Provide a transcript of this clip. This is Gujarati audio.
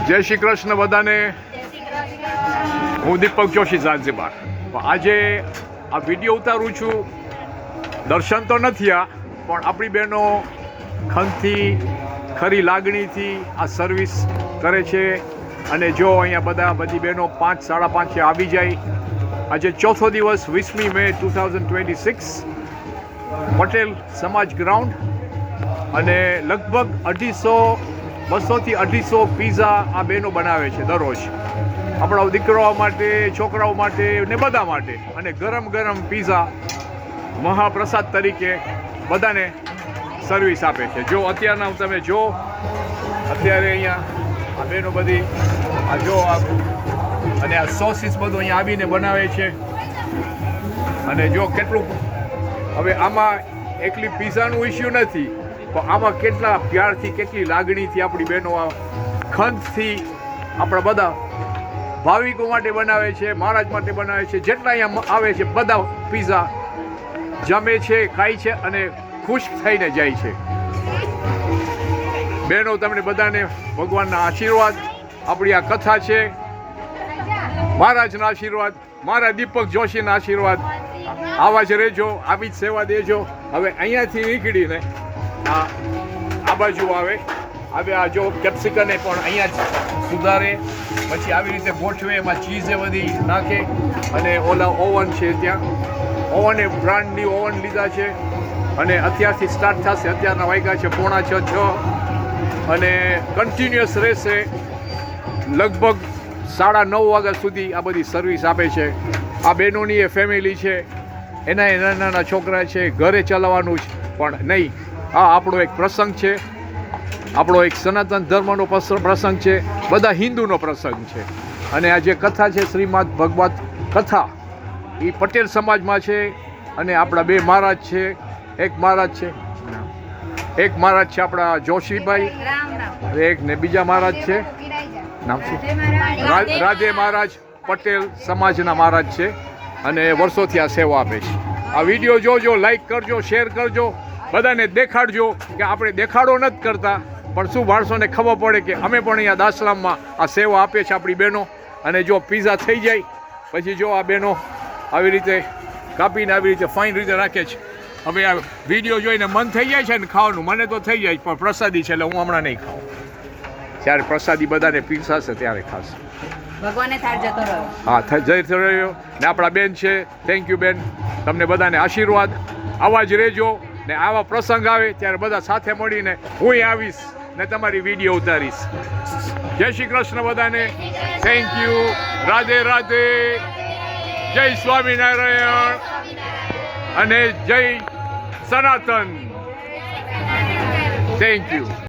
જય શ્રી કૃષ્ણ બધાને. હું દીપક જોશી ઝાંઝીબાર. આજે આ વિડીયો ઉતારું છું. દર્શન તો નથી આ, પણ આપણી બહેનો ખંતથી ખરી લાગણીથી આ સર્વિસ કરે છે. અને જો અહીંયા બધી બહેનો 5 સાડા 5 આવી જાય. આજે ચોથો દિવસ 20મી મે 2026 પટેલ સમાજ ગ્રાઉન્ડ, અને લગભગ 200થી 250 પીઝા આ બહેનો બનાવે છે દરરોજ, આપણા દીકરાઓ માટે, છોકરાઓ માટે ને બધા માટે. અને ગરમ ગરમ પીઝા મહાપ્રસાદ તરીકે બધાને સર્વિસ આપે છે. જો અત્યારના તમે જો અત્યારે અહીંયા આ બહેનો બધી આ જો અને આ સોસીસ બધું અહીંયા આવીને બનાવે છે. અને જો કેટલું, હવે આમાં એકલી પીઝાનું ઇસ્યુ નથી, પણ આમાં કેટલા પ્યારથી, કેટલી લાગણીથી આપણી બહેનો આ ખંતથી આપણા બધા ભાવિકો માટે બનાવે છે, મહારાજ માટે બનાવે છે. જેટલા અહીંયા આવે છે બધા પીઝા જમે છે, ખાય છે અને ખુશ થઈને જાય છે. બહેનો, તમને બધાને ભગવાનના આશીર્વાદ. આપણી આ કથા છે, મહારાજના આશીર્વાદ, મારા દીપક જોશીના આશીર્વાદ. આવા જ રહેજો, આવી જ સેવા દેજો. હવે અહીંયાથી નીકળીને આ બાજુ આવે આ જો કેપ્સિકને પણ અહીંયા જ સુધારે, પછી આવી રીતે ગોઠવે, એમાં ચીઝે બધી નાખે. અને ઓલા ઓવન છે, ત્યાં ઓવને બ્રાન્ડની ઓવન લીધા છે. અને અત્યારથી સ્ટાર્ટ થશે. અત્યારના વાગ્યા છે 5:45 અને કન્ટિન્યુઅસ રહેશે લગભગ 9:30 વાગ્યા સુધી. આ બધી સર્વિસ આપે છે. આ બહેનોની એ ફેમિલી છે, એના નાના નાના છોકરા છે, ઘરે ચલાવવાનું જ પણ નહીં. આ આપણો એક પ્રસંગ છે, આપણો એક સનાતન ધર્મનો પ્રસંગ છે, બધા હિન્દુનો પ્રસંગ છે. અને આ જે કથા છે, શ્રીમદ ભગવત કથા, એ પટેલ સમાજમાં છે. અને આપણા 2 મહારાજ છે. એક મહારાજ છે આપણા જોશીભાઈ, એક ને બીજા મહારાજ છે, નામ છે રાધે મહારાજ. પટેલ સમાજના મહારાજ છે અને વર્ષોથી આ સેવા આપે છે. આ વિડીયો જોજો, લાઈક કરજો, શેર કરજો, બધાને દેખાડજો કે આપણે દેખાડો નથી કરતા, પણ શું માણસોને ખબર પડે કે અમે પણ અહીંયા દાસલામમાં આ સેવા આપે છે આપણી બહેનો. અને જો પીઝા થઈ જાય પછી જો આ બહેનો આવી રીતે કાપીને આવી રીતે ફાઇન રીતે રાખે છે. હવે આ વિડીયો જોઈને મન થઈ જાય છે ને ખાવાનું, મને તો થઈ જાય, પણ પ્રસાદી છે એટલે હું હમણાં નહીં ખાઉં. ત્યારે પ્રસાદી બધાને પીરસાશે ત્યારે ખાશે. ભગવાને થાળ જતો રહ્યો. હા, જય રહ્યો. ને આપણા બેન છે, થેન્ક યુ બેન. તમને બધાને આશીર્વાદ. આવા જ રહેજો. ને આવા પ્રસંગ આવે ત્યારે બધા સાથે મળીને હું આવીશ ને તમારી વિડીયો ઉતારીશ. જય શ્રી કૃષ્ણ બધાને. Thank you. રાધે રાધે. જય સ્વામિનારાયણ અને જય સનાતન. Thank you.